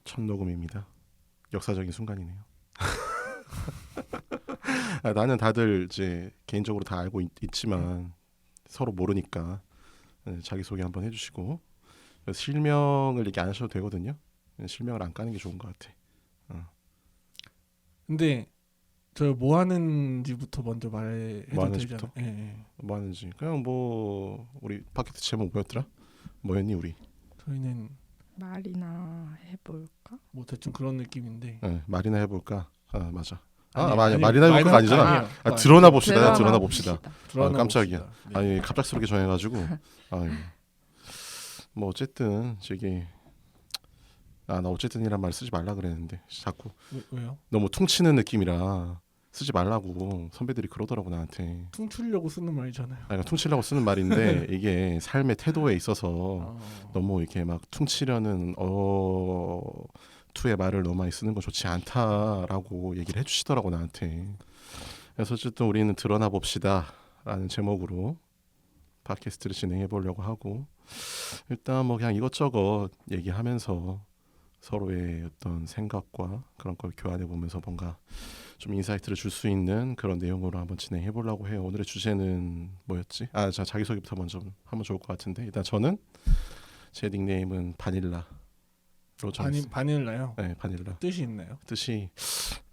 첫 녹음입니다. 역사적인 순간이네요. 나는 다들 이제 개인적으로 다 알고 있지만 서로 모르니까 자기소개 한번 해주시고 실명을 얘기 안 하셔도 되거든요. 실명을 안 까는 게 좋은 것 같아. 근데 저 뭐 하는지부터 먼저 뭐 말해도 하는지부터? 되잖아요. 예. 뭐 하는지 그냥 뭐 우리 팟캐스트 제목 뭐였더라? 뭐였니 우리? 저희는 말이나 해볼까? 뭐 대충 그런 느낌인데. 말이나 해볼까? 맞아. 아니요, 아니야. 말이나 해볼까가 아니잖아. 아니에요. 그거 드러나 아니에요. 봅시다. 드러나 봅시다. 드러나 깜짝이야. 봅시다. 네. 아니 갑작스럽게 정해가지고 뭐 어쨌든 저기 나 어쨌든이란 말 쓰지 말라 그랬는데 자꾸 왜요? 너무 퉁치는 느낌이라 쓰지 말라고 선배들이 그러더라고 나한테. 퉁치려고 쓰는 말이잖아요. 아니 퉁치려고 쓰는 말인데 이게 삶의 태도에 있어서 너무 이렇게 막 퉁치려는 투의 말을 너무 많이 쓰는 건 좋지 않다라고 얘기를 해주시더라고 나한테. 그래서 어쨌든 우리는 드러나 봅시다라는 제목으로 팟캐스트를 진행해 보려고 하고, 일단 뭐 그냥 이것저것 얘기하면서 서로의 어떤 생각과 그런 걸 교환해 보면서 뭔가 좀 인사이트를 줄 수 있는 그런 내용으로 한번 진행해 보려고 해요. 오늘의 주제는 뭐였지? 자, 자기소개부터 먼저 하면 좋을 것 같은데, 일단 저는 제 닉네임은 바닐라로 정했어요. 바닐라요? 네, 바닐라. 뜻이 있나요? 뜻이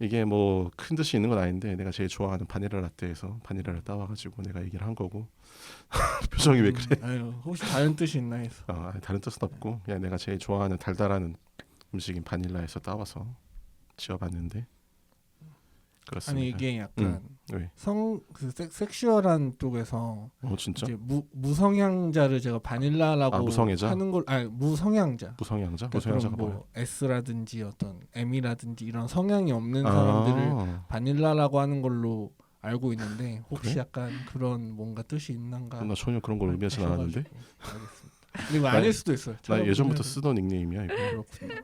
이게 뭐 큰 뜻이 있는 건 아닌데 내가 제일 좋아하는 바닐라 라떼에서 바닐라를 따와가지고 내가 얘기를 한 거고. 표정이 왜 그래? 아유, 혹시 다른 뜻이 있나 해서. 다른 뜻은 없고 그냥 내가 제일 좋아하는 달달한 음식인 바닐라에서 따와서 지어봤는데 그렇습니다. 아니 이게 약간 왜? 그 섹슈얼한 쪽에서 진짜? 이제 무성향자를 제가 바닐라라고 무성애자? 하는 걸 무성향자. 무성향자? 그러니까 무성향자가 그럼 뭐야? 뭐 S라든지 어떤 M이라든지 이런 성향이 없는 사람들을 바닐라라고 하는 걸로 알고 있는데 혹시 그래? 약간 그런 뭔가 뜻이 있는가? 나 전혀 그런 걸 의미하진 않았는데. 알겠습니다. 근데 이거 아닐 수도 있어요. 나 예전부터 쓰던 닉네임이야 이거. 그렇군요.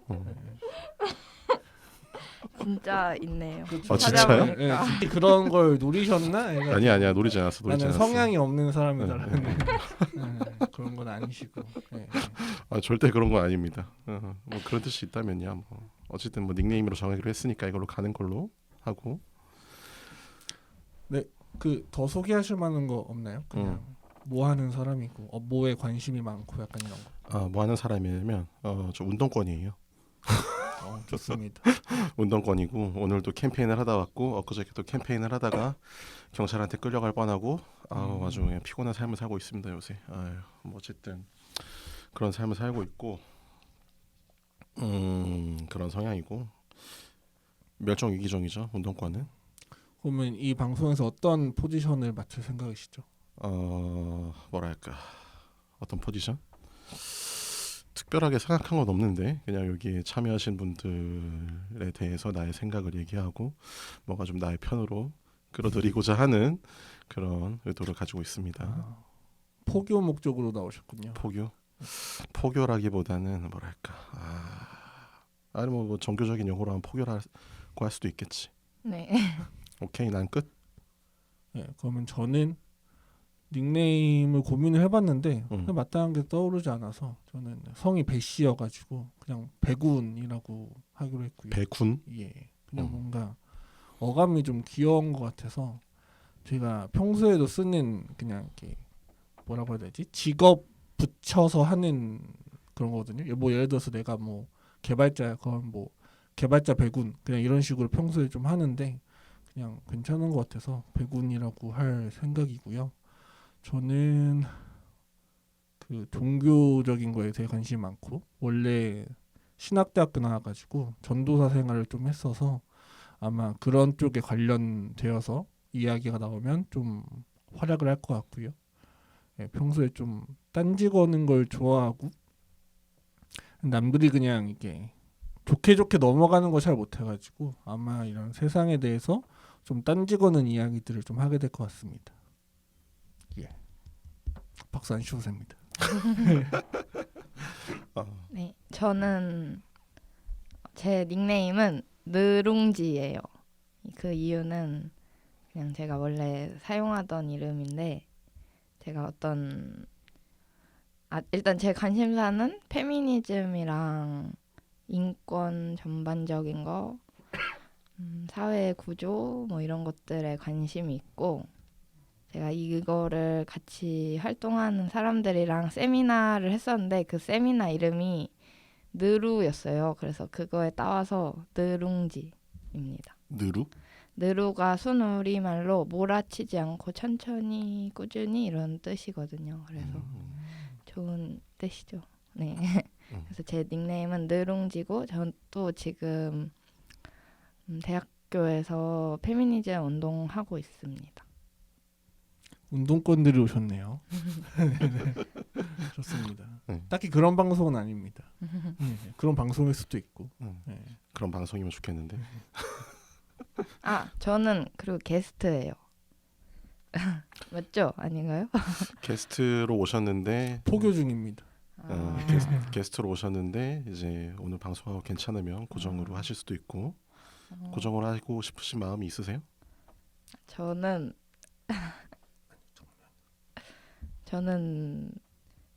진짜 있네요. 그렇죠. 진짜요? 네, 진짜 그런 걸 노리셨나? 아니야 노리지 않았어. 나는 성향이 없는 사람이다라는 그런 건 아니시고. 네. 절대 그런 건 아닙니다. 뭐 그런 뜻이 있다면야 뭐 어쨌든 뭐 닉네임으로 정하기로 했으니까 이걸로 가는 걸로 하고. 네, 그 더 소개하실 만한 거 없나요? 그냥 뭐 하는 사람이고 뭐에 관심이 많고 약간 이런 거. 뭐 하는 사람이냐면 저 운동권이에요. 좋습니다. 운동권이고 오늘도 캠페인을 하다 왔고 엊그저께도 캠페인을 하다가 경찰한테 끌려갈 뻔하고 아주 그냥 피곤한 삶을 살고 있습니다 요새. 뭐 어쨌든 그런 삶을 살고 있고 그런 성향이고 멸종위기종이죠 운동권은. 그러면 이 방송에서 어떤 포지션을 맡을 생각이시죠? 뭐랄까 어떤 포지션? 특별하게 생각한 건 없는데 그냥 여기에 참여하신 분들에 대해서 나의 생각을 얘기하고 뭔가 좀 나의 편으로 끌어들이고자 하는 그런 의도를 가지고 있습니다. 포교 목적으로 나오셨군요. 포교라기보다는 뭐랄까 아니 뭐 정교적인 용어로 하면 포교라고 할 수도 있겠지. 네. 오케이 난 끝. 네, 그러면 저는 닉네임을 고민을 해봤는데 마땅한 게 떠오르지 않아서 저는 성이 배씨여가지고 그냥 배군이라고 하기로 했고요. 배군? 예, 그냥 뭔가 어감이 좀 귀여운 것 같아서 제가 평소에도 쓰는 그냥 이렇게 뭐라고 해야 되지? 직업 붙여서 하는 그런 거거든요. 뭐 예를 들어서 내가 뭐 개발자야, 그럼 뭐 개발자 배군 그냥 이런 식으로 평소에 좀 하는데 그냥 괜찮은 것 같아서 배군이라고 할 생각이고요. 저는 그 종교적인 거에 되게 관심이 많고 원래 신학대학교 나와가지고 전도사 생활을 좀 했어서 아마 그런 쪽에 관련되어서 이야기가 나오면 좀 활약을 할 것 같고요. 예, 평소에 좀 딴지 거는 걸 좋아하고 남들이 그냥 이게 좋게 넘어가는 거 잘 못해가지고 아마 이런 세상에 대해서 좀 딴지 거는 이야기들을 좀 하게 될 것 같습니다. 예. 박수 안 치셔도 됩니다. 네, 저는 제 닉네임은 느룽지예요. 그 이유는 그냥 제가 원래 사용하던 이름인데 제가 일단 제 관심사는 페미니즘이랑 정치권 전반적인 거, 사회 구조 뭐 이런 것들에 관심이 있고 제가 이거를 같이 활동하는 사람들이랑 세미나를 했었는데 그 세미나 이름이 느루였어요. 그래서 그거에 따와서 느룽지입니다. 느루? 느루가 순우리말로 몰아치지 않고 천천히 꾸준히 이런 뜻이거든요. 그래서 좋은 뜻이죠. 네. 그래서 제 닉네임은 느룽지고 전 또 지금 대학교에서 페미니즘 운동하고 있습니다. 운동권들이 오셨네요. 좋습니다. 네. 딱히 그런 방송은 아닙니다. 네, 그런 방송일 수도 있고. 네. 그런 방송이면 좋겠는데. 아, 저는 그리고 게스트예요. 맞죠? 아닌가요? 게스트로 오셨는데 포교 중입니다. 게스트로 오셨는데 이제 오늘 방송하고 괜찮으면 고정으로 하실 수도 있고 고정으로 하고 싶으신 마음이 있으세요? 저는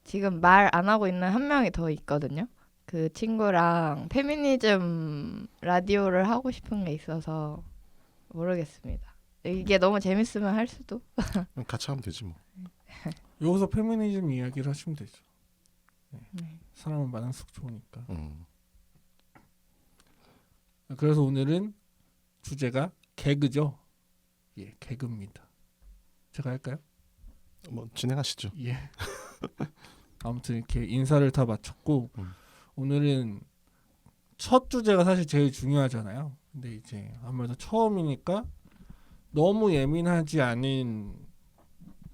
지금 말 안 하고 있는 한 명이 더 있거든요. 그 친구랑 페미니즘 라디오를 하고 싶은 게 있어서 모르겠습니다. 이게 너무 재밌으면 할 수도. 그럼 같이 하면 되지 뭐. 여기서 페미니즘 이야기를 하시면 되죠. 네. 사람은 많을수록 좋으니까. 음. 그래서 오늘은 주제가 개그죠. 예, 개그입니다. 제가 할까요? 뭐 진행하시죠. 예. 아무튼 이렇게 인사를 다 마쳤고 오늘은 첫 주제가 사실 제일 중요하잖아요. 근데 이제 아무래도 처음이니까 너무 예민하지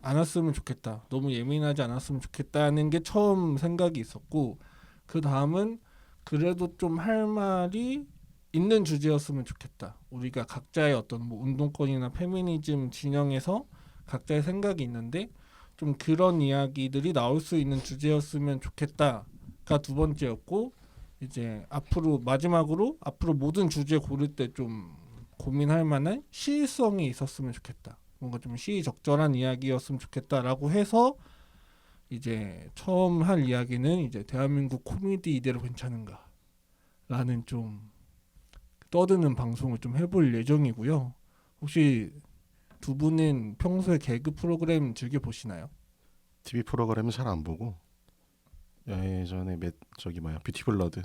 않았으면 좋겠다. 너무 예민하지 않았으면 좋겠다는 게 처음 생각이 있었고 그 다음은 그래도 좀 할 말이 있는 주제였으면 좋겠다. 우리가 각자의 어떤 뭐 운동권이나 페미니즘 진영에서 각자의 생각이 있는데 좀 그런 이야기들이 나올 수 있는 주제였으면 좋겠다가 두 번째였고 이제 마지막으로 앞으로 모든 주제 고를 때 좀 고민할 만한 시의성이 있었으면 좋겠다. 뭔가 좀 시의적절한 이야기였으면 좋겠다라고 해서 이제 처음 할 이야기는 이제 대한민국 코미디 이대로 괜찮은가라는 좀 떠드는 방송을 좀 해볼 예정이고요. 혹시 두 분은 평소에 개그 프로그램 즐겨 보시나요? TV 프로그램은 잘 안 보고 예전에 뷰티블러드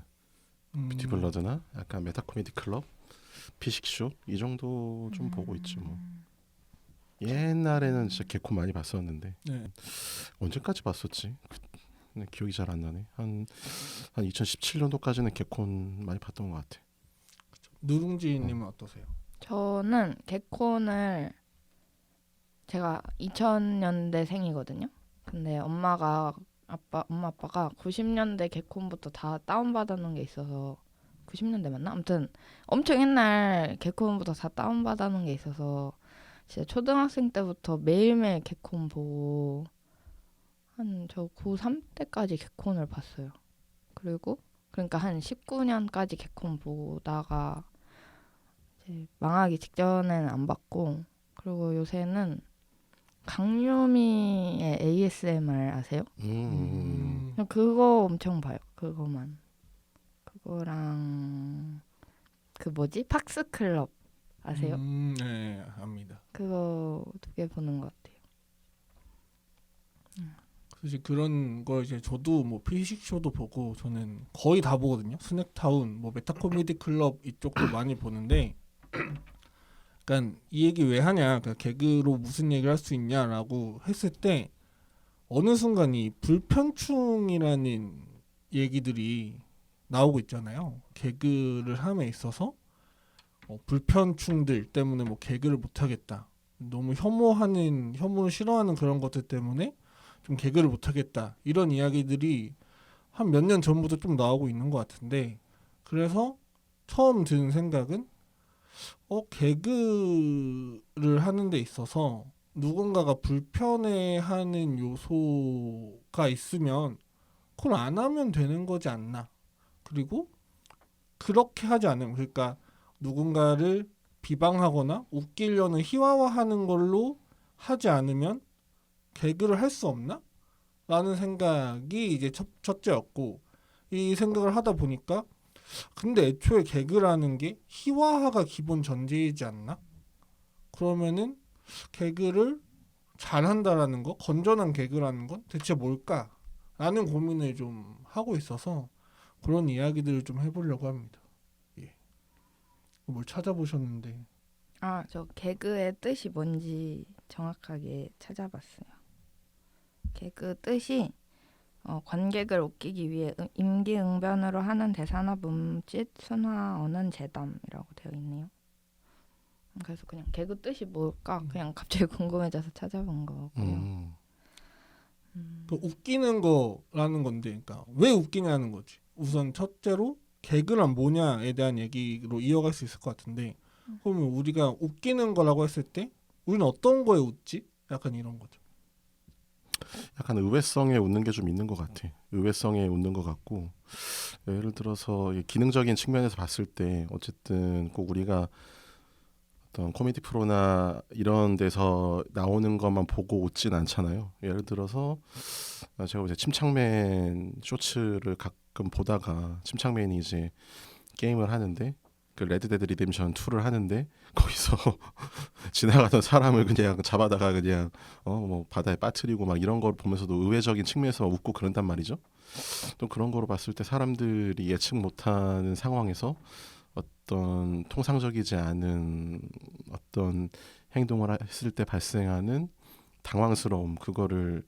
뷰티블러드나 약간 메타코미디 클럽, 피식쇼 이 정도 좀 보고 있지 뭐. 옛날에는 진짜 개콘 많이 봤었는데 네. 언제까지 봤었지? 기억이 잘 안 나네. 한 2017년도까지는 개콘 많이 봤던 것 같아. 누룽지님은 어떠세요? 저는 개콘을 제가 2000년대생이거든요. 근데 엄마 아빠가 90년대 개콘부터 다 다운받아놓은 게 있어서 90년대 맞나? 아무튼 엄청 옛날 개콘부터 다 다운받아놓은 게 있어서 진짜 초등학생 때부터 매일매일 개콘 보고 한 저 고3 때까지 개콘을 봤어요. 그러니까 한 19년까지 개콘 보다가 이제 망하기 직전에는 안 봤고 그리고 요새는 강유미의 ASMR 아세요? 그거 엄청 봐요. 그거만. 그거랑 그 뭐지? 팍스클럽 아세요? 네, 압니다. 그거 두 개 보는 것 같아요. 사실 그런 거 이제 저도 뭐 피식쇼도 보고 저는 거의 다 보거든요. 스낵타운, 뭐 메타코미디 클럽 이쪽도 많이 보는데, 그러니까 이 얘기 왜 하냐, 그러니까 개그로 무슨 얘기를 할 수 있냐라고 했을 때 어느 순간 이 불편충이라는 얘기들이 나오고 있잖아요. 개그를 함에 있어서 불편충들 때문에 뭐 개그를 못 하겠다. 너무 혐오를 싫어하는 그런 것들 때문에 좀 개그를 못 하겠다. 이런 이야기들이 한 몇 년 전부터 좀 나오고 있는 것 같은데 그래서 처음 드는 생각은 개그를 하는 데 있어서 누군가가 불편해하는 요소가 있으면 그걸 안 하면 되는 거지 않나. 그리고 그렇게 하지 않으면 그러니까 누군가를 비방하거나 웃기려는 희화화하는 걸로 하지 않으면 개그를 할 수 없나? 라는 생각이 이제 첫째였고 이 생각을 하다 보니까 근데 애초에 개그라는 게 희화화가 기본 전제이지 않나? 그러면은 개그를 잘한다라는 거, 건전한 개그라는 건 대체 뭘까? 라는 고민을 좀 하고 있어서 그런 이야기들을 좀 해보려고 합니다. 예. 뭘 찾아보셨는데 아, 저 개그의 뜻이 뭔지 정확하게 찾아봤어요. 개그 뜻이 관객을 웃기기 위해 임기응변으로 하는 대사나 몸짓, 순화, 언어는 재담이라고 되어 있네요. 그래서 그냥 개그 뜻이 뭘까? 그냥 갑자기 궁금해져서 찾아본 거고요. 그 웃기는 거라는 건데, 그러니까 왜 웃기냐는 거지. 우선 첫째로 개그란 뭐냐에 대한 얘기로 이어갈 수 있을 것 같은데, 그러면 우리가 웃기는 거라고 했을 때 우리는 어떤 거에 웃지? 약간 이런 거죠. 약간 의외성에 웃는 게 좀 있는 것 같아. 의외성에 웃는 것 같고, 예를 들어서 기능적인 측면에서 봤을 때 어쨌든 꼭 우리가 어떤 코미디 프로나 이런 데서 나오는 것만 보고 웃진 않잖아요. 예를 들어서 제가 이제 침착맨 쇼츠를 가끔 보다가, 침착맨이 이제 게임을 하는데 그 레드데드 리뎀션 2를 하는데 거기서 지나가던 사람을 그냥 잡아다가 그냥 뭐 바다에 빠뜨리고 막 이런 걸 보면서도 의외적인 측면에서 막 웃고 그런단 말이죠. 또 그런 거로 봤을 때 사람들이 예측 못하는 상황에서 어떤 통상적이지 않은 어떤 행동을 했을 때 발생하는 당황스러움, 그거를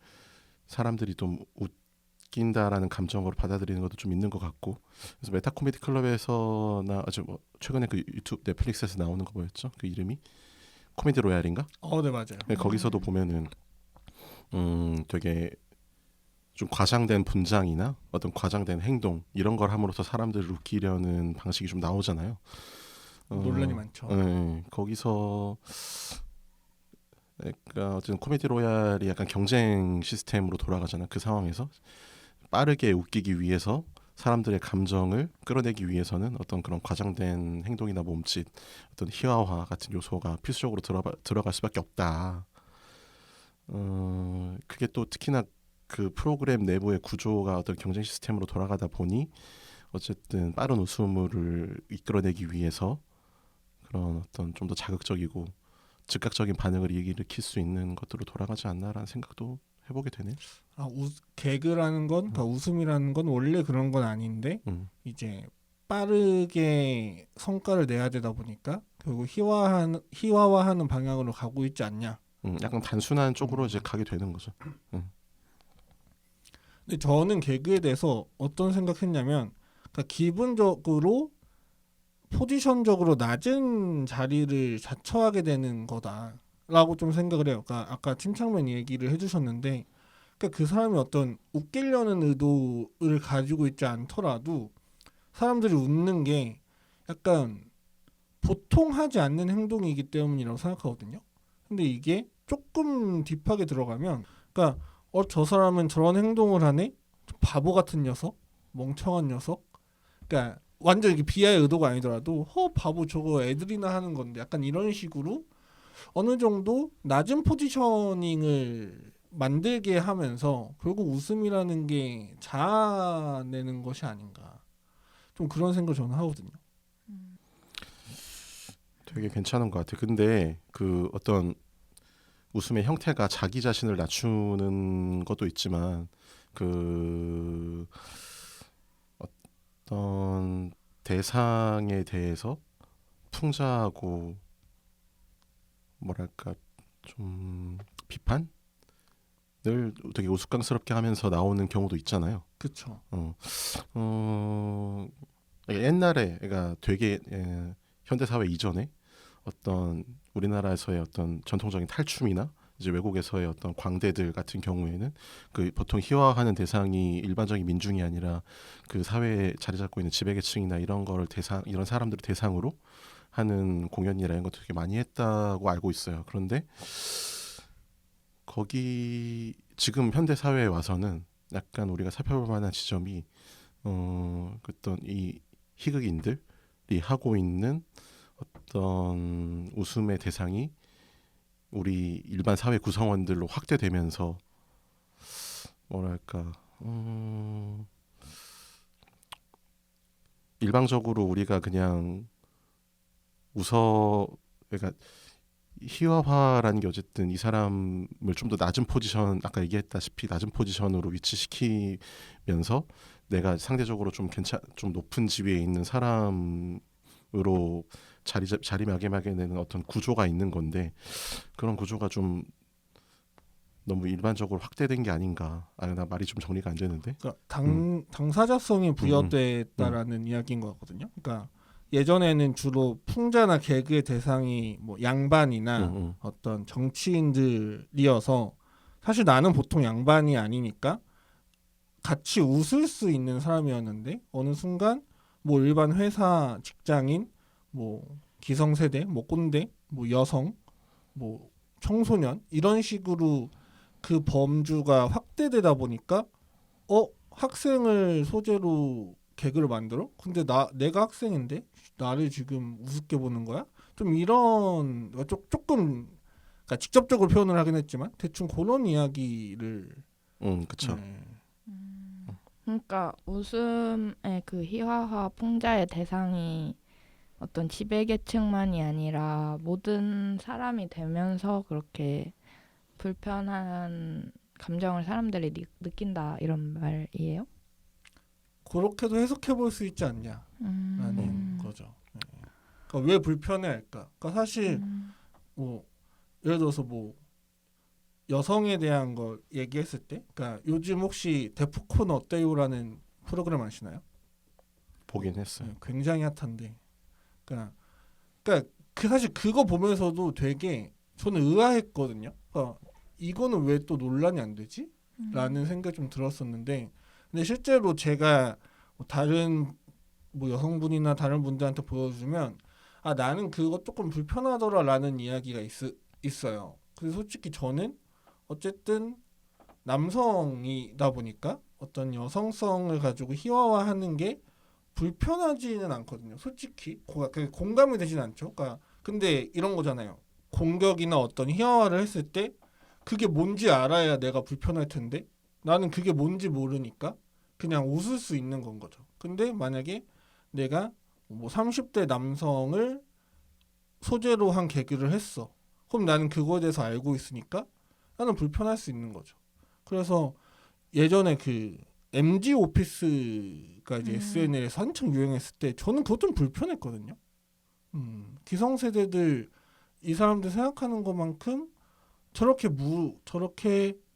사람들이 좀 웃긴다라는 감정으로 받아들이는 것도 좀 있는 것 같고. 그래서 메타 코미디 클럽에서나 아주 뭐 최근에 그 유튜브 넷플릭스에서 나오는 거 뭐였죠? 그 이름이 코미디 로얄인가? 네, 맞아요. 네, 거기서도 보면은 되게 좀 과장된 분장이나 어떤 과장된 행동 이런 걸 함으로써 사람들을 웃기려는 방식이 좀 나오잖아요. 논란이 많죠. 거기서 그러니까 어쨌든 코미디 로얄이 약간 경쟁 시스템으로 돌아가잖아. 그 상황에서 빠르게 웃기기 위해서 사람들의 감정을 끌어내기 위해서는 어떤 그런 과장된 행동이나 몸짓, 어떤 희화화 같은 요소가 필수적으로 들어갈 수밖에 없다. 그게 또 특히나 그 프로그램 내부의 구조가 어떤 경쟁 시스템으로 돌아가다 보니 어쨌든 빠른 웃음을 이끌어내기 위해서 그런 어떤 좀 더 자극적이고 즉각적인 반응을 일으킬 수 있는 것들로 돌아가지 않나라는 생각도 해보게 되네. 개그라는 건, 그러니까 웃음이라는 건 원래 그런 건 아닌데 이제 빠르게 성과를 내야 되다 보니까 결국 희화화하는 방향으로 가고 있지 않냐. 약간 단순한 쪽으로 이제 가게 되는 거죠. 근데 저는 개그에 대해서 어떤 생각했냐면, 그러니까 기본적으로 포지션적으로 낮은 자리를 자처하게 되는 거다라고 좀 생각을 해요. 그러니까 아까 침착맨 얘기를 해주셨는데, 그러니까 그 사람이 어떤 웃기려는 의도를 가지고 있지 않더라도 사람들이 웃는 게 약간 보통 하지 않는 행동이기 때문이라고 생각하거든요. 근데 이게 조금 딥하게 들어가면, 그러니까 저 사람은 저런 행동을 하네? 바보 같은 녀석? 멍청한 녀석? 그러니까 완전 이게 비하의 의도가 아니더라도 바보 저거 애들이나 하는 건데, 약간 이런 식으로 어느 정도 낮은 포지셔닝을 만들게 하면서 결국 웃음이라는 게 자아내는 것이 아닌가, 좀 그런 생각을 저는 하거든요. 되게 괜찮은 것 같아. 근데 그 어떤 웃음의 형태가 자기 자신을 낮추는 것도 있지만 그 어떤 대상에 대해서 풍자하고 뭐랄까 좀 비판을 되게 우스꽝스럽게 하면서 나오는 경우도 있잖아요. 그렇죠. 옛날에 그러니까 되게 현대 사회 이전에 어떤 우리나라에서의 어떤 전통적인 탈춤이나 이제 외국에서의 어떤 광대들 같은 경우에는 그 보통 희화화하는 대상이 일반적인 민중이 아니라 그 사회에 자리 잡고 있는 지배계층이나 이런 사람들을 대상으로 하는 공연이라는 것도 되게 많이 했다고 알고 있어요. 그런데 거기 지금 현대 사회에 와서는 약간 우리가 살펴볼 만한 지점이 어떤 이 희극인들이 하고 있는 어떤 웃음의 대상이 우리 일반 사회 구성원들로 확대되면서 뭐랄까 일방적으로 우리가 그냥 그러니까 희화화라는 게 어쨌든 이 사람을 좀 더 낮은 포지션, 아까 얘기했다시피 낮은 포지션으로 위치시키면서 내가 상대적으로 좀 높은 지위에 있는 사람으로 자리매김하게 되는 어떤 구조가 있는 건데, 그런 구조가 좀 너무 일반적으로 확대된 게 아닌가. 나 말이 좀 정리가 안 되는데. 그러니까 당사자성이 부여됐다라는 이야기인 것 같거든요. 그러니까 예전에는 주로 풍자나 개그의 대상이 뭐 양반이나 어떤 정치인들이어서 사실 나는 보통 양반이 아니니까 같이 웃을 수 있는 사람이었는데 어느 순간 뭐 일반 회사 직장인, 뭐 기성세대, 뭐 꼰대, 뭐 여성, 뭐 청소년 이런 식으로 그 범주가 확대되다 보니까 학생을 소재로 개그를 만들어? 근데 내가 학생인데 나를 지금 우습게 보는 거야? 좀 이런 조금 그러니까 직접적으로 표현을 하긴 했지만 대충 그런 이야기를 그쵸. 네. 그러니까 웃음의 그 희화화 풍자의 대상이 어떤 지배계층만이 아니라 모든 사람이 되면서 그렇게 불편한 감정을 사람들이 느낀다 이런 말이에요? 그렇게도 해석해 볼 수 있지 않냐라는 거죠. 네. 그러니까 왜 불편해할까? 그러니까 사실 뭐 예를 들어서 뭐 여성에 대한 걸 얘기했을 때, 그러니까 요즘 혹시 데프콘 어때요라는 프로그램 아시나요? 보긴 했어요. 네, 굉장히 핫한데, 그러니까 그 사실 그거 보면서도 되게 저는 의아했거든요. 그러니까 이거는 왜 또 논란이 안 되지? 라는 생각이 좀 들었었는데, 근데 실제로 제가 뭐 다른 뭐 여성분이나 다른 분들한테 보여주면 나는 그거 조금 불편하더라라는 이야기가 있어요. 그래서 솔직히 저는 어쨌든 남성이다 보니까 어떤 여성성을 가지고 희화화하는 게 불편하지는 않거든요. 솔직히 공감이 되진 않죠. 그러니까 근데 이런 거잖아요. 공격이나 어떤 희화화를 했을 때 그게 뭔지 알아야 내가 불편할 텐데 나는 그게 뭔지 모르니까 그냥 웃을 수 있는 건 거죠. 근데 만약에 내가 뭐 30대 남성을 소재로 한 개그를 했어. 그럼 나는 그거에 대해서 알고 있으니까 나는 불편할 수 있는 거죠. 그래서 예전에 그 MG 오피스가 이제 SNL에서 한창 유행했을 때 저는 그것 좀 불편했거든요. 기성세대들 이 사람들 생각하는 것만큼 저렇게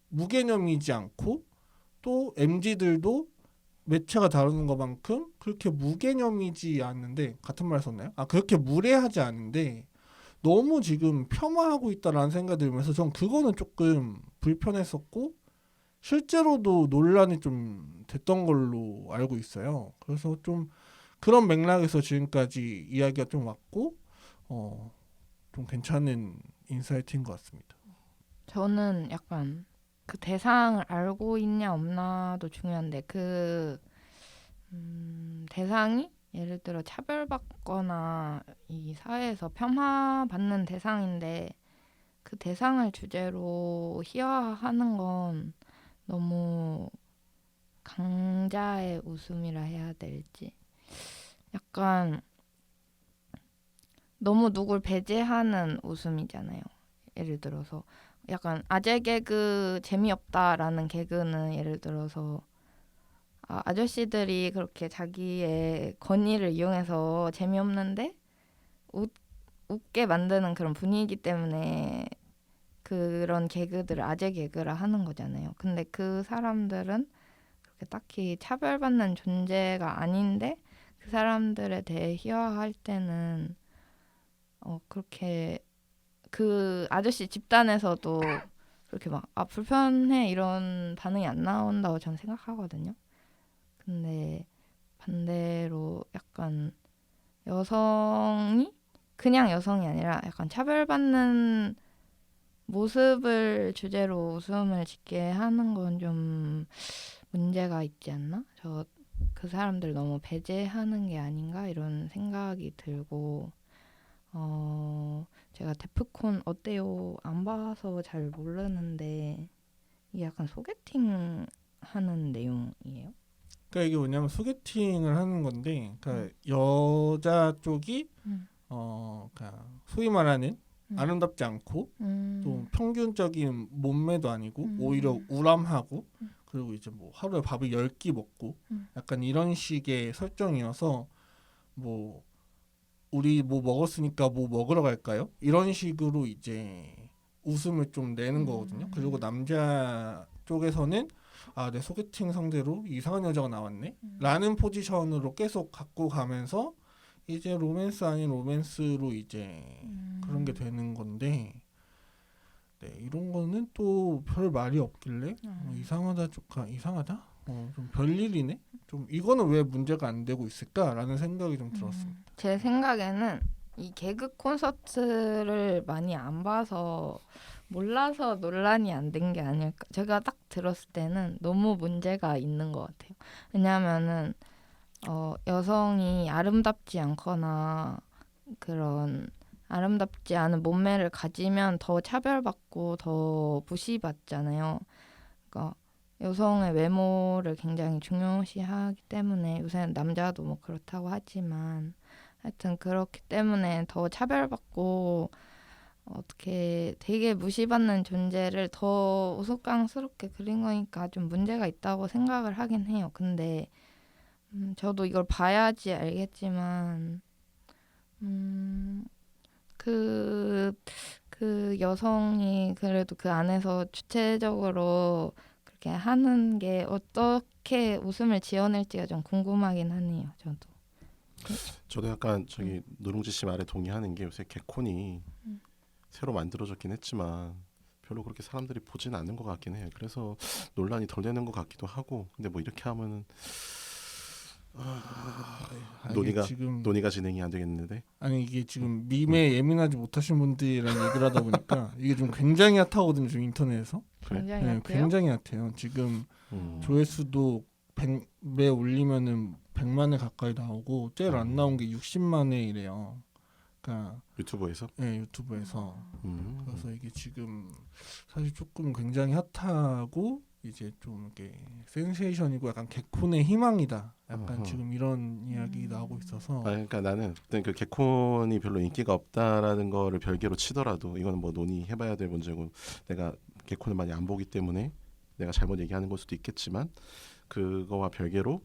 무개념이지 않고 또 MG들도 매체가 다루는 것만큼 그렇게 무개념이지 않는데 같은 말 썼나요? 그렇게 무례하지 않은데 너무 지금 폄하하고 있다라는 생각이 들면서 전 그거는 조금 불편했었고 실제로도 논란이 좀 됐던 걸로 알고 있어요. 그래서 좀 그런 맥락에서 지금까지 이야기가 좀 왔고 좀 괜찮은 인사이트인 것 같습니다. 저는 약간 그 대상을 알고 있냐 없나도 중요한데 그 대상이 예를 들어 차별받거나 이 사회에서 폄하받는 대상인데 그 대상을 주제로 희화화하는 건 너무 강자의 웃음이라 해야 될지 약간 너무 누굴 배제하는 웃음이잖아요. 예를 들어서 약간 아재 개그 재미없다라는 개그는 예를 들어서 아저씨들이 그렇게 자기의 권위를 이용해서 재미없는데 웃게 만드는 그런 분위기 때문에 그런 개그들을 아재 개그라 하는 거잖아요. 근데 그 사람들은 그렇게 딱히 차별받는 존재가 아닌데 그 사람들에 대해 희화할 때는 그렇게 그 아저씨 집단에서도 그렇게 막 불편해 이런 반응이 안 나온다고 저는 생각하거든요. 근데 반대로 약간 여성이 그냥 여성이 아니라 약간 차별받는 모습을 주제로 웃음을 짓게 하는 건 좀 문제가 있지 않나? 그 사람들 너무 배제하는 게 아닌가 이런 생각이 들고 제가 데프콘 어때요? 안 봐서 잘 모르는데 이게 약간 소개팅 하는 내용이에요? 그러니까 이게 뭐냐면 소개팅을 하는 건데, 그러니까 여자 쪽이 음. 그러니까 소위 말하는 음. 아름답지 않고 좀 평균적인 몸매도 아니고 음. 오히려 우람하고 그리고 이제 뭐 하루에 밥을 10끼 먹고 약간 이런 식의 설정이어서 뭐 우리 뭐 먹었으니까 뭐 먹으러 갈까요? 이런 식으로 이제 웃음을 좀 내는 거거든요. 그리고 남자 쪽에서는 아, 내 소개팅 상대로 이상한 여자가 나왔네? 라는 포지션으로 계속 갖고 가면서 이제 로맨스 아닌 로맨스로 이제 그런 게 되는 건데, 네, 이런 거는 또 별 말이 없길래 이상하다, 조카 이상하다? 좀 별일이네? 좀 이거는 왜 문제가 안 되고 있을까라는 생각이 좀 들었습니다. 제 생각에는 이 개그 콘서트를 많이 안 봐서 몰라서 논란이 안 된 게 아닐까. 제가 딱 들었을 때는 너무 문제가 있는 것 같아요. 왜냐하면은 여성이 아름답지 않거나 그런 아름답지 않은 몸매를 가지면 더 차별받고 더 무시받잖아요. 그러니까 여성의 외모를 굉장히 중요시하기 때문에 요새는 남자도 뭐 그렇다고 하지만 하여튼 그렇기 때문에 더 차별받고 어떻게 되게 무시받는 존재를 더 우스꽝스럽게 그린 거니까 좀 문제가 있다고 생각을 하긴 해요. 근데 저도 이걸 봐야지 알겠지만 그 여성이 그래도 그 안에서 주체적으로 그렇게 하는 게 어떻게 웃음을 지어낼지가 좀 궁금하긴 하네요. 저도 약간 저기 누룽지 씨 말에 동의하는 게 요새 개콘이 새로 만들어졌긴 했지만 별로 그렇게 사람들이 보지는 않는 것 같긴 해요. 그래서 논란이 덜 되는 것 같기도 하고. 근데 뭐 이렇게 하면은 논의가 진행이 안 되겠는데. 아니 이게 지금 밈에 예민하지 못하신 분들이랑 얘기를 하다 보니까 이게 좀 굉장히 핫하거든요. 지금 인터넷에서. 굉장히 네, 핫해요? 굉장히 핫해요. 지금 조회수도 100배 올리면은 100만회 가까이 나오고 제일 안 나온 게 60만회이래요. 그러니까 유튜브에서? 네, 유튜브에서. 그래서 이게 지금 사실 조금 굉장히 핫하고 이제 좀 이렇게 센세이션이고 약간 개콘의 희망이다. 약간 지금 이런 이야기 나오고 있어서. 그러니까 나는 그 개콘이 별로 인기가 없다라는 거를 별개로 치더라도 이거는 뭐 논의해봐야 될 문제고, 내가 개콘을 많이 안 보기 때문에 내가 잘못 얘기하는 걸 수도 있겠지만 그거와 별개로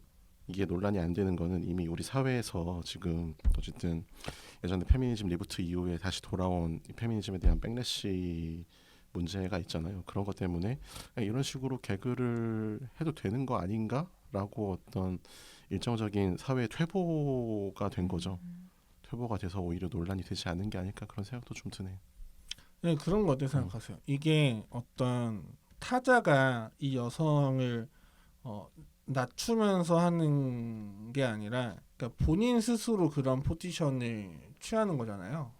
이게 논란이 안 되는 거는 이미 우리 사회에서 지금 어쨌든 예전에 페미니즘 리부트 이후에 다시 돌아온 이 페미니즘에 대한 백래시 문제가 있잖아요. 그런 것 때문에 이런 식으로 개그를 해도 되는 거 아닌가라고 어떤 일정적인 사회 퇴보가 된 거죠. 퇴보가 돼서 오히려 논란이 되지 않는 게 아닐까 그런 생각도 좀 드네요. 네, 그런 거 어떻게 생각하세요? 이게 어떤 타자가 이 여성을 낮추면서 하는 게 아니라 그러니까 본인 스스로 그런 포지션을 취하는 거잖아요.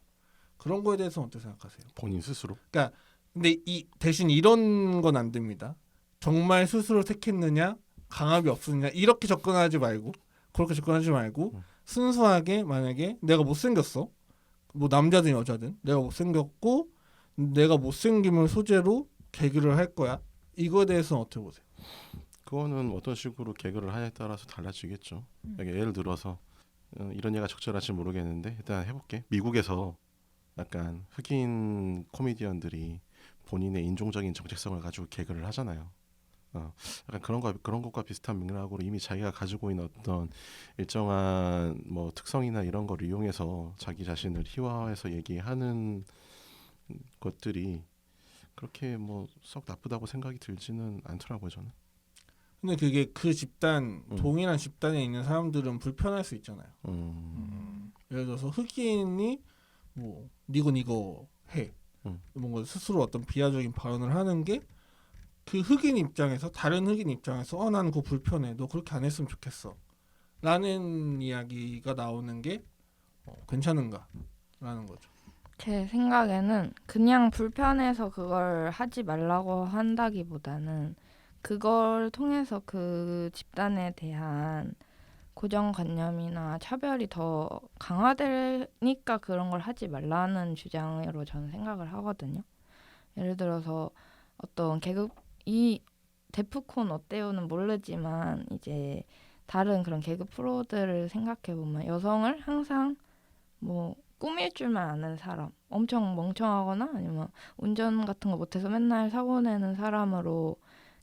그런 거에 대해서 어떻게 생각하세요? 본인 스스로? 그러니까 근데 이 대신 이런 건 안 됩니다. 정말 스스로 택했느냐, 강압이 없었느냐 이렇게 접근하지 말고 그렇게 접근하지 말고 순수하게 만약에 내가 못생겼어, 뭐 남자든 여자든 내가 못생겼고 내가 못생김을 소재로 개그를 할 거야. 이거에 대해서는 어떻게 보세요? 그거는 어떤 식으로 개그를 하냐에 따라서 달라지겠죠. 예를 들어서 이런 얘기가 적절할지 모르겠는데 일단 해볼게. 미국에서 약간 흑인 코미디언들이 본인의 인종적인 정체성을 가지고 개그를 하잖아요. 약간 그런 것과 비슷한 맥락으로 이미 자기가 가지고 있는 어떤 일정한 뭐 특성이나 이런 걸 이용해서 자기 자신을 희화화해서 얘기하는 것들이 그렇게 뭐 썩 나쁘다고 생각이 들지는 않더라고요, 저는. 근데 그게 그 집단 동일한 집단에 있는 사람들은 불편할 수 있잖아요. 예를 들어서 흑인이 뭐 니거 해 뭔가 스스로 어떤 비하적인 발언을 하는 게 그 흑인 입장에서 다른 흑인 입장에서 나는 그거 불편해, 너 그렇게 안 했으면 좋겠어 라는 이야기가 나오는 게 괜찮은가 라는 거죠. 제 생각에는 그냥 불편해서 그걸 하지 말라고 한다기보다는 그걸 통해서 그 집단에 대한 고정관념이나 차별이 더 강화되니까 그런 걸 하지 말라는 주장으로 저는 생각을 하거든요. 예를 들어서 어떤 개그 이 데프콘 어때요는 모르지만 이제 다른 그런 개그 프로들을 생각해 보면 여성을 항상 뭐 꾸밀 줄만 아는 사람, 엄청 멍청하거나 아니면 운전 같은 거 못해서 맨날 사고 내는 사람으로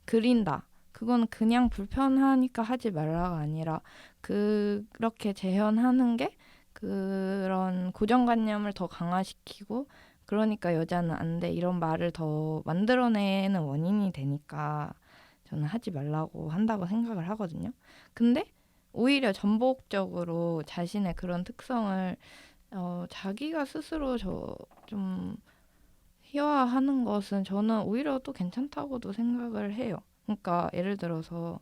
그린다. 그건 그냥 불편하니까 하지 말라가 아니라 그렇게 재현하는 게 그런 고정관념을 더 강화시키고 그러니까 여자는 안 돼. 이런 말을 더 만들어내는 원인이 되니까 저는 하지 말라고 한다고 생각을 하거든요. 근데 오히려 전복적으로 자신의 그런 특성을 자기가 스스로 좀 희화화하는 것은 저는 오히려 또 괜찮다고도 생각을 해요. 그러니까 예를 들어서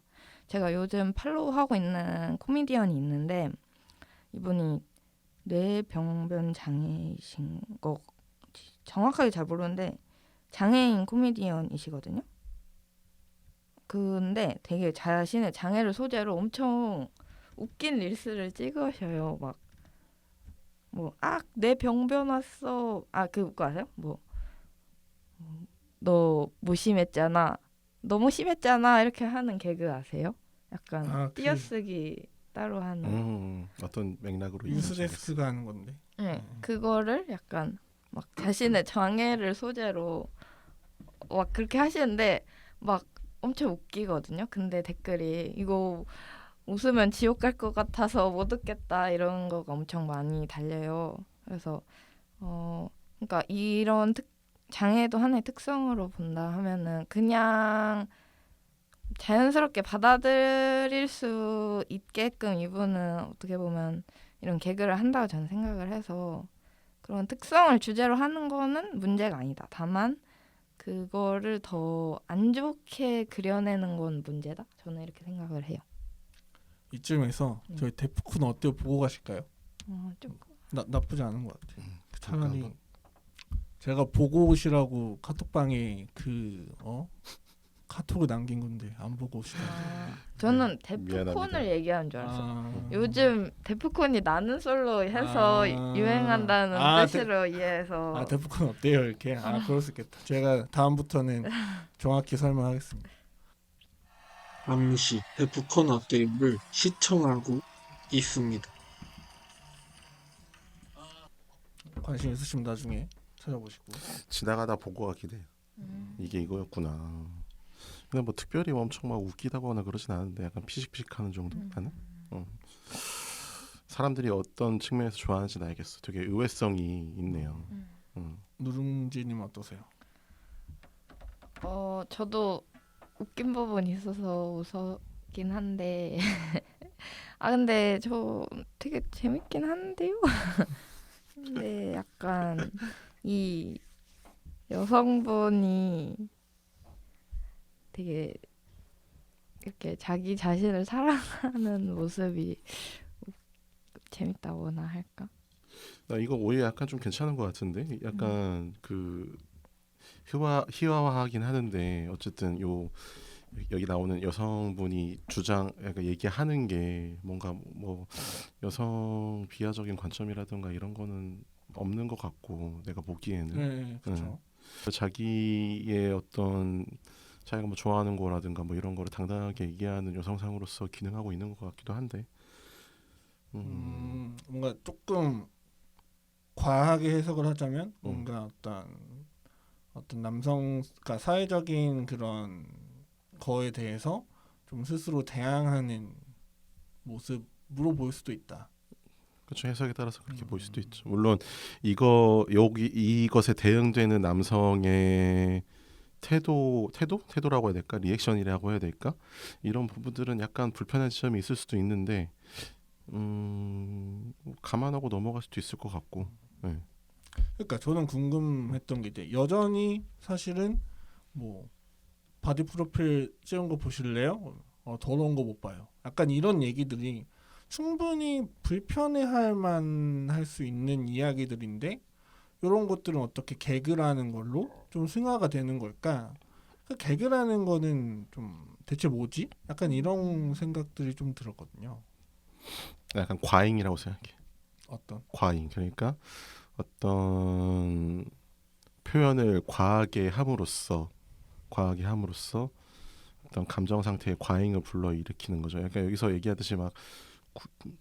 제가 요즘 팔로우하고 있는 코미디언이 있는데 이분이 뇌병변 장애이신 거 정확하게 잘 모르는데 장애인 코미디언이시거든요. 근데 되게 자신의 장애를 소재로 엄청 웃긴 릴스를 찍으셔요. 막 뭐 내 병변 왔어. 그거 아세요? 뭐 너 무심했잖아. 너무 심했잖아. 이렇게 하는 개그 아세요? 약간 띄어쓰기 따로 하는. 어떤 맥락으로 뉴스데스크가 하는 건데. 네, 그거를 약간 막 자신의 장애를 소재로 막 그렇게 하시는데 막 엄청 웃기거든요. 근데 댓글이 이거 웃으면 지옥 갈 것 같아서 못 웃겠다 이런 거가 엄청 많이 달려요. 그래서 그러니까 이런 장애도 하나의 특성으로 본다 하면은 그냥 자연스럽게 받아들일 수 있게끔 이분은 어떻게 보면 이런 개그를 한다고 저는 생각을 해서 그런 특성을 주제로 하는 거는 문제가 아니다. 다만 그거를 더 안 좋게 그려내는 건 문제다. 저는 이렇게 생각을 해요. 이쯤에서 저희 데프콘 어때요? 보고 가실까요? 조금. 나쁘지 않은 것 같아요. 차라리 제가 보고 오시라고 카톡방에 카톡을 남긴 건데 안 보고 오시더라고요. 저는 데프콘을 미안합니다. 얘기하는 줄 알았어요. 요즘 데프콘이 나는 솔로 해서 유행한다는 뜻으로 이해해서. 데프콘 어때요? 이렇게 그럴 수 있겠다. 제가 다음부터는 정확히 설명하겠습니다. 잠시 데프콘 어때요를 시청하고 있습니다. 관심 있으시면 나중에 찾아보시고. 지나가다 보고 가긴 해. 이게 이거였구나. 근데 뭐 특별히 엄청 막 웃기다거나 그러진 않은데 약간 피식피식하는 정도 나는. 사람들이 어떤 측면에서 좋아하는지는 알겠어. 되게 의외성이 있네요. 누룽지님 어떠세요? 저도 웃긴 부분이 있어서 웃었긴 한데 근데 저 되게 재밌긴 한데요. 근데 약간 이 여성분이 되게 이렇게 자기 자신을 사랑하는 모습이 재밌다고나 할까? 나 이거 오히려 약간 좀 괜찮은 것 같은데. 약간 그 희화화하긴 하는데 어쨌든 여기 나오는 여성분이 약간 얘기하는 게 뭔가 뭐 여성 비하적인 관점이라든가 이런 거는 없는 것 같고 내가 보기에는. 네, 그렇죠. 자기의 어떤 자기가 뭐 좋아하는 거라든가 뭐 이런 거를 당당하게 얘기하는 여성상으로서 기능하고 있는 것 같기도 한데. 뭔가 조금 과하게 해석을 하자면 뭔가 어떤 남성, 그러니까 사회적인 그런 거에 대해서 좀 스스로 대항하는 모습으로 보일 수도 있다. 그렇죠. 해석에 따라서 그렇게 보일 수도 있죠. 물론 이것에 대응되는 남성의 태도라고 해야 될까, 리액션이라고 해야 될까, 이런 부분들은 약간 불편한 지점이 있을 수도 있는데 감안하고 넘어갈 수도 있을 것 같고. 네. 그러니까 저는 궁금했던 게 이제 여전히 사실은 뭐 바디 프로필 찍은 거 보실래요? 더러운 거 못 봐요. 약간 이런 얘기들이 충분히 불편해할 만할 수 있는 이야기들인데 이런 것들은 어떻게 개그라는 걸로 좀 승화가 되는 걸까? 그 개그라는 거는 좀 대체 뭐지? 약간 이런 생각들이 좀 들었거든요. 약간 과잉이라고 생각해. 어떤? 과잉. 그러니까 어떤 표현을 과하게 함으로써 어떤 감정 상태의 과잉을 불러일으키는 거죠. 약간 여기서 얘기하듯이 막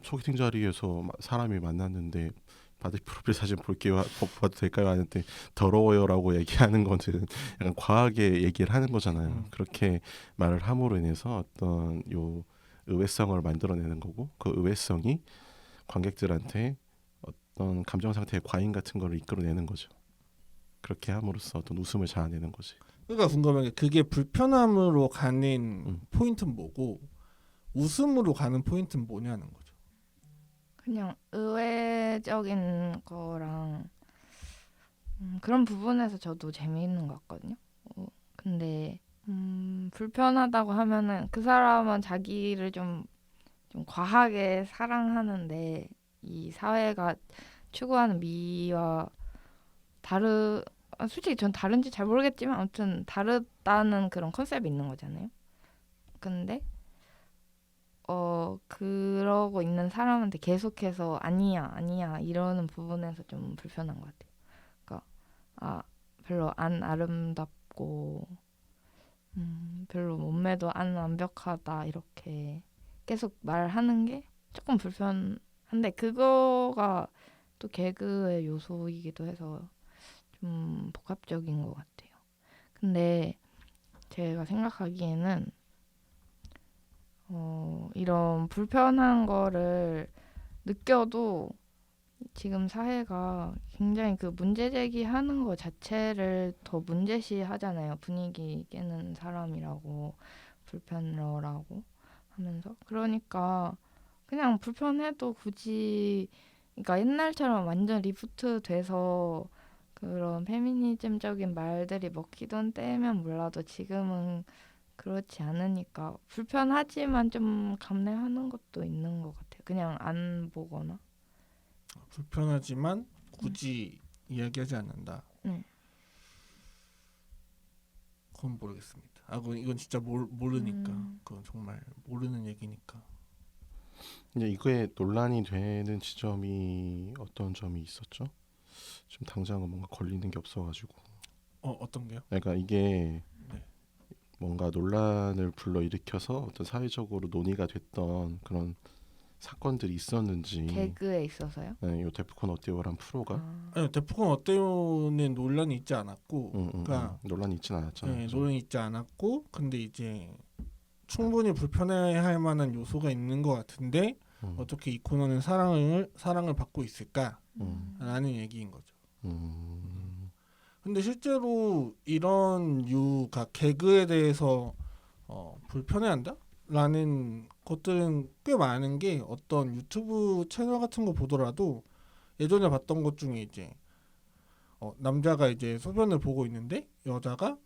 소개팅 자리에서 사람이 만났는데 바디 프로필 사진 볼게요. 봐도 될까요? 하는데 더러워요라고 얘기하는 거는 약간 과하게 얘기를 하는 거잖아요. 그렇게 말을 함으로 인해서 어떤 요 의외성을 만들어내는 거고 그 의외성이 관객들한테 어떤 감정 상태의 과잉 같은 거를 이끌어내는 거죠. 그렇게 함으로써 어떤 웃음을 자아내는 거지. 그러니까 궁금한 게 그게 불편함으로 가는 포인트는 뭐고 웃음으로 가는 포인트는 뭐냐는 거죠. 그냥 의외적인 거랑 그런 부분에서 저도 재미있는 것 같거든요. 근데 불편하다고 하면은 그 사람은 자기를 좀 과하게 사랑하는데 이 사회가 추구하는 미와 솔직히 전 다른지 잘 모르겠지만 아무튼 다르다는 그런 컨셉이 있는 거잖아요. 근데 그러고 있는 사람한테 계속해서 아니야 이러는 부분에서 좀 불편한 것 같아요. 그러니까 별로 안 아름답고 별로 몸매도 안 완벽하다 이렇게 계속 말하는 게 조금 불편한데 그거가 또 개그의 요소이기도 해서 좀 복합적인 것 같아요. 근데 제가 생각하기에는 이런 불편한 거를 느껴도 지금 사회가 굉장히 그 문제 제기하는 거 자체를 더 문제시 하잖아요. 분위기 깨는 사람이라고 불편러라고 하면서 그러니까 그냥 불편해도 굳이 그러니까 옛날처럼 완전 리부트 돼서 그런 페미니즘적인 말들이 먹히던 때면 몰라도 지금은 그렇지 않으니까 불편하지만 좀 감내하는 것도 있는 것 같아요. 그냥 안 보거나. 불편하지만 굳이 이야기하지 않는다. 네. 그건 모르겠습니다. 이건 진짜 모르니까. 그건 정말 모르는 얘기니까. 이제 이거에 논란이 되는 지점이 어떤 점이 있었죠? 지금 당장은 뭔가 걸리는 게 없어가지고. 어떤 게요? 그러니까 이게 네. 뭔가 논란을 불러일으켜서 어떤 사회적으로 논의가 됐던 그런 사건들이 있었는지. 개그에 있어서요? 네, 요 데프콘 어때요란 프로가 아니, 데프콘 어때요는 논란이 있지 않았고, 그러니까 논란이 있진 않았잖아요. 네, 그죠? 논란이 있지 않았고, 근데 이제 충분히 불편해할 만한 요소가 있는 것 같은데 어떻게 이 코너는 사랑을 받고 있을까라는 얘기인 거죠. 근데 실제로 이런 유가 개그에 대해서 불편해한다? 라는 것들은 꽤 많은 게 어떤 유튜브 채널 같은 거 보더라도 예전에 봤던 것 중에 이제 남자가 이제 소변을 보고 있는데 여자가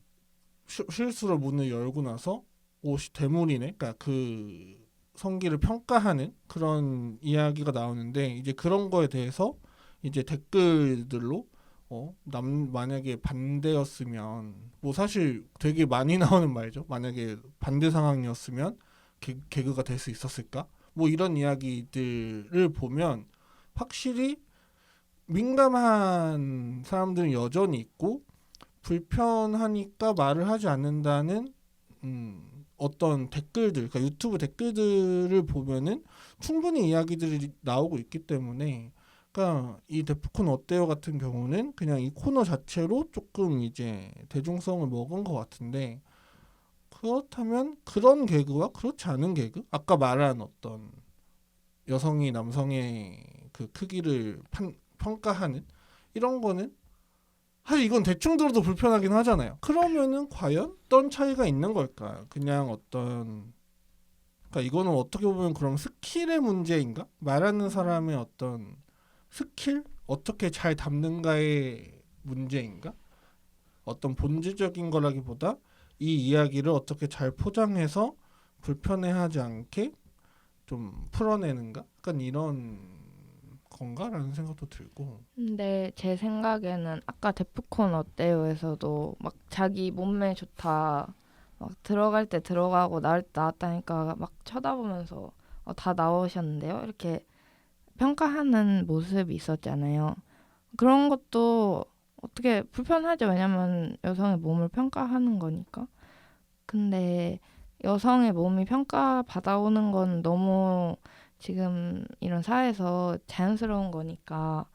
실수로 문을 열고 나서 옷이 대물이네. 그러니까 그 성기를 평가하는 그런 이야기가 나오는데 이제 그런 거에 대해서 이제 댓글들로 만약에 반대였으면 뭐 사실 되게 많이 나오는 말이죠. 만약에 반대 상황이었으면 개그가 될 수 있었을까? 뭐 이런 이야기들을 보면 확실히 민감한 사람들은 여전히 있고 불편하니까 말을 하지 않는다는 어떤 댓글들, 그러니까 유튜브 댓글들을 보면은 충분히 이야기들이 나오고 있기 때문에, 그러니까 이 데프콘 어때요 같은 경우는 그냥 이 코너 자체로 조금 이제 대중성을 먹은 것 같은데, 그렇다면 그런 개그와 그렇지 않은 개그, 아까 말한 어떤 여성이 남성의 그 크기를 평가하는 이런 거는 사실 이건 대충 들어도 불편하긴 하잖아요. 그러면은 과연 어떤 차이가 있는 걸까요? 그냥 그러니까 이거는 어떻게 보면 그럼 스킬의 문제인가? 말하는 사람의 어떤 스킬? 어떻게 잘 담는가의 문제인가? 어떤 본질적인 거라기보다 이 이야기를 어떻게 잘 포장해서 불편해하지 않게 좀 풀어내는가? 약간 이런 건가라는 생각도 들고. 근데 제 생각에는 아까 데프콘 어때요에서도 막 자기 몸매 좋다 막 들어갈 때 들어가고 나올 때 나왔다니까 막 쳐다보면서 다 나오셨는데요 이렇게 평가하는 모습이 있었잖아요. 그런 것도 어떻게 불편하죠. 왜냐면 여성의 몸을 평가하는 거니까. 근데 여성의 몸이 평가받아오는 건 너무 지금 이런 사회에서 자연스러운 거니까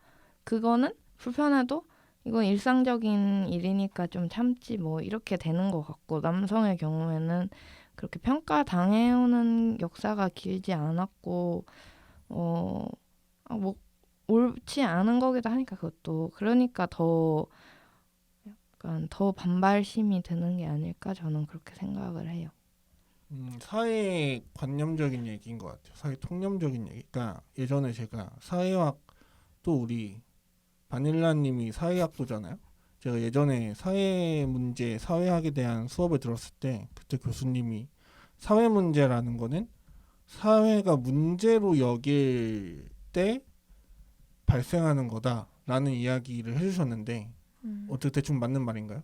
그거는 불편해도 이건 일상적인 일이니까 좀 참지 뭐 이렇게 되는 것 같고 남성의 경우에는 그렇게 평가당해오는 역사가 길지 않았고 뭐 옳지 않은 거기도 하니까 그것도 그러니까 더 약간 더 반발심이 드는 게 아닐까 저는 그렇게 생각을 해요. 사회 관념적인 얘기인 것 같아요. 사회 통념적인 얘기. 그러니까 예전에 제가 사회학 또 우리 바닐라님이 사회학도잖아요. 제가 예전에 사회 문제, 사회학에 대한 수업을 들었을 때 그때 교수님이 사회 문제라는 거는 사회가 문제로 여길 때 발생하는 거다라는 이야기를 해주셨는데 어떻게 대충 맞는 말인가요?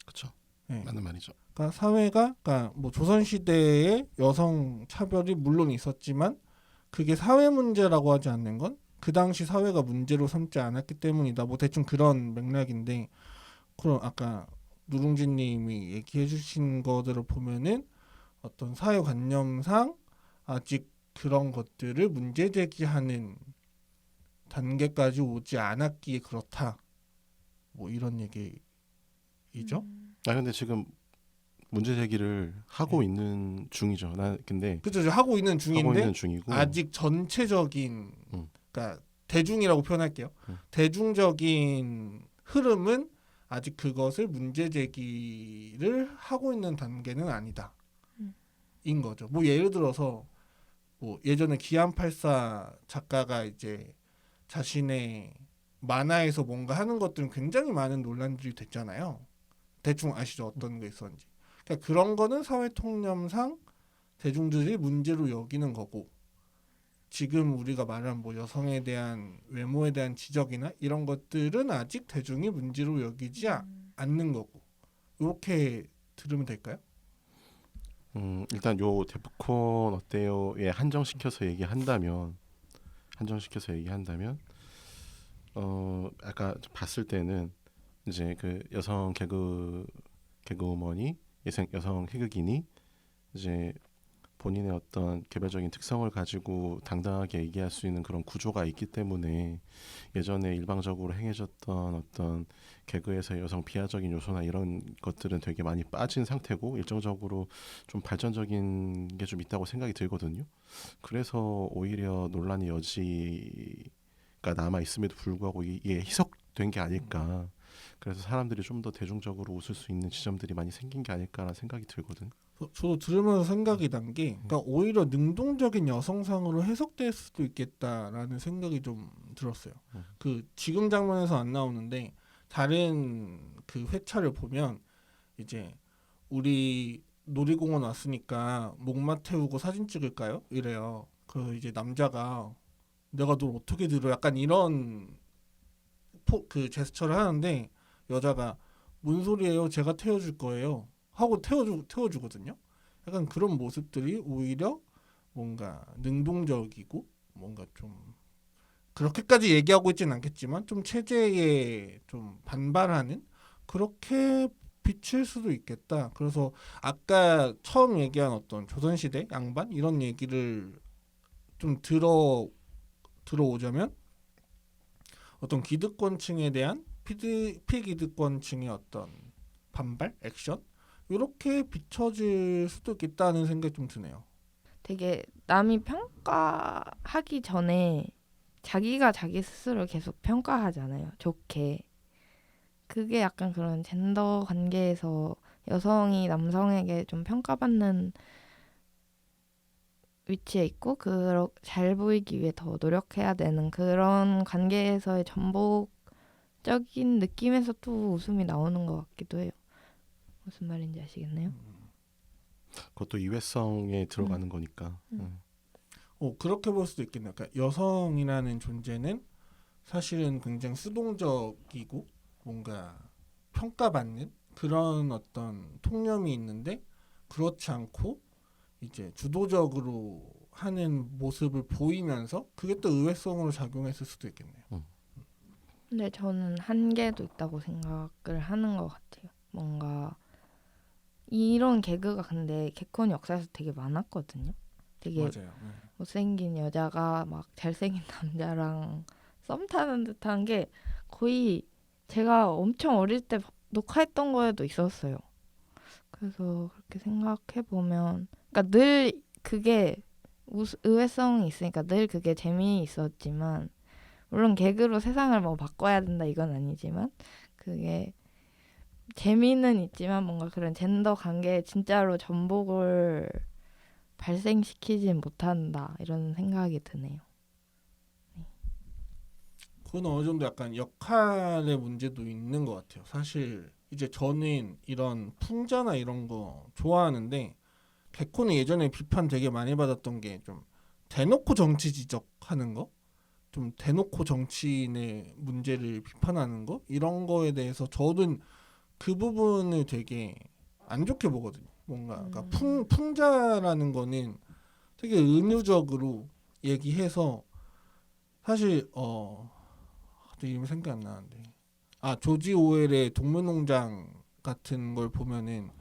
그렇죠. 네. 맞는 말이죠. 그러니까 사회가 그러니까 뭐 조선 시대에 여성 차별이 물론 있었지만 그게 사회 문제라고 하지 않는 건 그 당시 사회가 문제로 삼지 않았기 때문이다. 뭐 대충 그런 맥락인데 그럼 아까 누룽지님이 얘기해주신 것들을 보면은 어떤 사회관념상 아직 그런 것들을 문제 제기하는 단계까지 오지 않았기에 그렇다. 뭐 이런 얘기이죠. 아 근데 지금 문제 제기를 하고 있는 중이죠. 나 근데 그죠? 하고 있는 하고 중인데 있는 중이고 아직 전체적인 음. 그러니까 대중이라고 표현할게요. 대중적인 흐름은 아직 그것을 문제 제기를 하고 있는 단계는 아니다. 인 거죠. 뭐 예를 들어서 뭐 예전에 기안84 작가가 이제 자신의 만화에서 뭔가 하는 것들은 굉장히 많은 논란들이 됐잖아요. 대충 아시죠? 어떤 게 있었는지. 그러니까 그런 거는 사회 통념상 대중들이 문제로 여기는 거고 지금 우리가 말한 뭐 여성에 대한 외모에 대한 지적이나 이런 것들은 아직 대중이 문제로 여기지 않는 거고 이렇게 들으면 될까요? 일단 요 데프콘 어때요에 한정시켜서 얘기한다면 아까 봤을 때는 이제 그 여성 개그우먼이 여성 희극인이 이제 본인의 어떤 개별적인 특성을 가지고 당당하게 얘기할 수 있는 그런 구조가 있기 때문에 예전에 일방적으로 행해졌던 어떤 개그에서 여성 비하적인 요소나 이런 것들은 되게 많이 빠진 상태고 일정적으로 좀 발전적인 게 좀 있다고 생각이 들거든요. 그래서 오히려 논란의 여지가 남아 있음에도 불구하고 이게 희석된 게 아닐까. 그래서 사람들이 좀 더 대중적으로 웃을 수 있는 지점들이 많이 생긴 게 아닐까라는 생각이 들거든. 저도 들으면서 생각이 난 게 그러니까 오히려 능동적인 여성상으로 해석될 수도 있겠다라는 생각이 좀 들었어요. 그 지금 장면에서 안 나오는데 다른 그 회차를 보면 이제 우리 놀이공원 왔으니까 목마 태우고 사진 찍을까요? 이래요. 그 이제 남자가 내가 널 어떻게 들어? 약간 이런 그 제스처를 하는데 여자가 뭔 소리예요? 제가 태워줄 거예요. 하고 태워주거든요. 약간 그런 모습들이 오히려 뭔가 능동적이고 뭔가 좀 그렇게까지 얘기하고 있지는 않겠지만 좀 체제에 좀 반발하는 그렇게 비칠 수도 있겠다. 그래서 아까 처음 얘기한 어떤 조선시대 양반 이런 얘기를 좀 들어오자면 어떤 기득권층에 대한 피기득권층의 어떤 반발, 액션 이렇게 비춰질 수도 있겠다는 생각이 좀 드네요. 되게 남이 평가하기 전에 자기가 자기 스스로 계속 평가하잖아요. 좋게. 그게 약간 그런 젠더 관계에서 여성이 남성에게 좀 평가받는 위치에 있고 잘 보이기 위해 더 노력해야 되는 그런 관계에서의 전복적인 느낌에서 또 웃음이 나오는 것 같기도 해요. 무슨 말인지 아시겠네요? 그것도 이회성에 들어가는 거니까. 그렇게 볼 수도 있겠네요. 그러니까 여성이라는 존재는 사실은 굉장히 수동적이고 뭔가 평가받는 그런 어떤 통념이 있는데 그렇지 않고 이제 주도적으로 하는 모습을 보이면서 그게 또 의외성으로 작용했을 수도 있겠네요. 근데 저는 한계도 있다고 생각을 하는 것 같아요. 뭔가 이런 개그가 근데 개콘 역사에서 되게 많았거든요. 되게 맞아요. 네. 못생긴 여자가 막 잘생긴 남자랑 썸 타는 듯한 게 거의 제가 엄청 어릴 때 녹화했던 거에도 있었어요. 그래서 그렇게 생각해 보면, 그러니까 늘 그게 의외성이 있으니까 늘 그게 재미있었지만, 물론 개그로 세상을 뭐 바꿔야 된다 이건 아니지만, 그게 재미는 있지만 뭔가 그런 젠더 관계에 진짜로 전복을 발생시키진 못한다 이런 생각이 드네요. 그건 어느 정도 약간 역할의 문제도 있는 것 같아요. 사실 이제 저는 이런 풍자나 이런 거 좋아하는데 개콘은 예전에 비판 되게 많이 받았던 게 좀 대놓고 정치 지적하는 거, 좀 대놓고 정치인의 문제를 비판하는 거 이런 거에 대해서 저는 그 부분을 되게 안 좋게 보거든요. 뭔가 그러니까 풍자라는 거는 되게 은유적으로 얘기해서 사실 갑자기 이름이 생각이 안 나는데 조지 오웰의 동물농장 같은 걸 보면은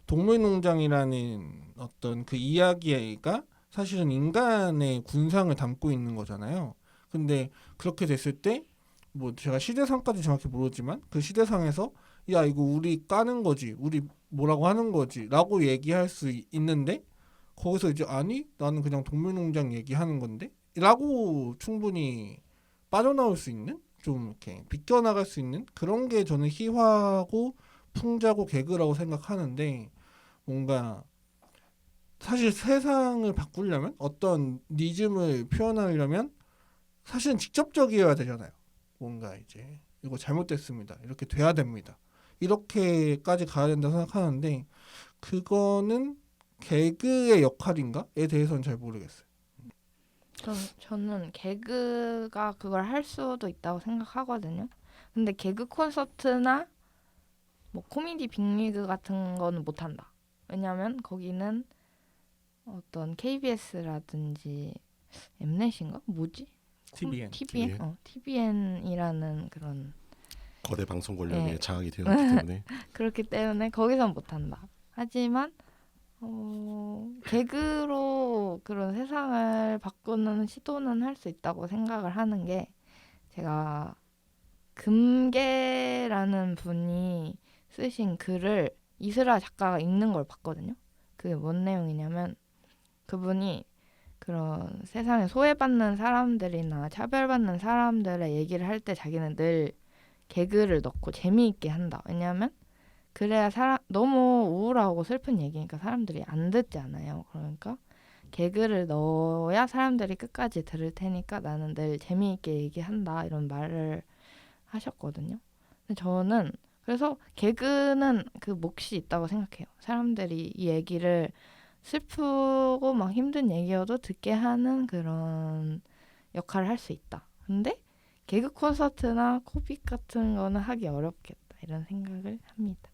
동물농장이라는 어떤 그 이야기가 사실은 인간의 군상을 담고 있는 거잖아요. 근데 그렇게 됐을 때 뭐 제가 시대상까지 정확히 모르지만 그 시대상에서 야 이거 우리 까는 거지 우리 뭐라고 하는 거지 라고 얘기할 수 있는데 거기서 이제 아니 나는 그냥 동물농장 얘기하는 건데 라고 충분히 빠져나올 수 있는 좀 이렇게 비껴나갈 수 있는 그런 게 저는 희화고 풍자고 개그라고 생각하는데 뭔가 사실 세상을 바꾸려면 어떤 니즘을 표현하려면 사실은 직접적이어야 되잖아요. 뭔가 이제 이거 잘못됐습니다. 이렇게 돼야 됩니다. 이렇게까지 가야 된다고 생각하는데 그거는 개그의 역할인가에 대해서는 잘 모르겠어요. 저는 개그가 그걸 할 수도 있다고 생각하거든요. 근데 개그 콘서트나 뭐 코미디 빅리그 같은 거는 못한다. 왜냐면 거기는 어떤 KBS라든지 엠넷인가? 뭐지? TVN. TVN이라는 그런 거대 방송 권력에 예. 장악이 되었기 때문에 그렇기 때문에 거기선 못한다. 하지만 개그로 그런 세상을 바꾸는 시도는 할 수 있다고 생각을 하는 게 제가 금계라는 분이 쓰신 글을 이슬아 작가가 읽는 걸 봤거든요. 그게 뭔 내용이냐면 그분이 그런 세상에 소외받는 사람들이나 차별받는 사람들의 얘기를 할 때 자기는 늘 개그를 넣고 재미있게 한다. 왜냐하면 그래야 너무 우울하고 슬픈 얘기니까 사람들이 안 듣잖아요. 그러니까 개그를 넣어야 사람들이 끝까지 들을 테니까 나는 늘 재미있게 얘기한다. 이런 말을 하셨거든요. 근데 저는 그래서 개그는 그 몫이 있다고 생각해요. 사람들이 이 얘기를 슬프고 막 힘든 얘기여도 듣게 하는 그런 역할을 할 수 있다. 근데 개그 콘서트나 코빅 같은 거는 하기 어렵겠다. 이런 생각을 합니다.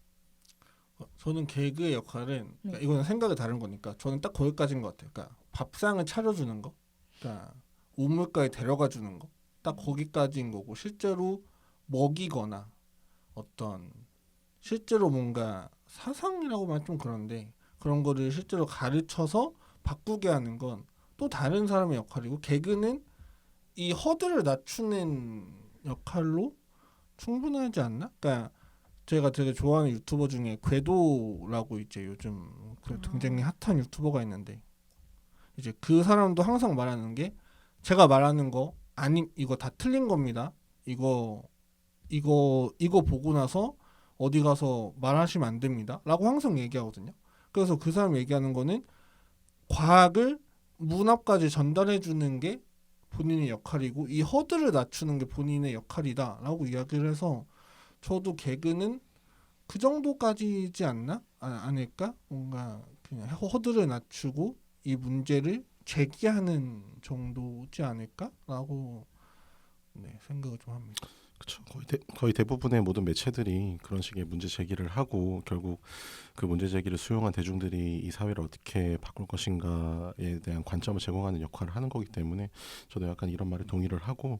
저는 개그의 역할은 네. 그러니까 이거는 생각이 다른 거니까 저는 딱 거기까지인 것 같아요. 그러니까 밥상을 차려주는 거, 그러니까 우물가에 데려가 주는 거, 딱 거기까지인 거고 실제로 먹이거나 어떤 실제로 뭔가 사상이라고 말하면 좀 그런데 그런 거를 실제로 가르쳐서 바꾸게 하는 건 또 다른 사람의 역할이고 개그는 이 허들을 낮추는 역할로 충분하지 않나? 그러니까 제가 되게 좋아하는 유튜버 중에 궤도라고 이제 요즘 그 굉장히 핫한 유튜버가 있는데 이제 그 사람도 항상 말하는 게 제가 말하는 거 아니 이거 다 틀린 겁니다. 이거 보고 나서 어디 가서 말하시면 안 됩니다.라고 항상 얘기하거든요. 그래서 그 사람 얘기하는 거는 과학을 문 앞까지 전달해 주는 게 본인의 역할이고 이 허들을 낮추는 게 본인의 역할이다라고 이야기를 해서 저도 개그는 그 정도까지지 않나? 아닐까? 뭔가 그냥 허들을 낮추고 이 문제를 제기하는 정도지 않을까라고 생각을 좀 합니다. 그렇죠. 거의 대부분의 모든 매체들이 그런 식의 문제 제기를 하고 결국 그 문제 제기를 수용한 대중들이 이 사회를 어떻게 바꿀 것인가에 대한 관점을 제공하는 역할을 하는 거기 때문에 저도 약간 이런 말에 동의를 하고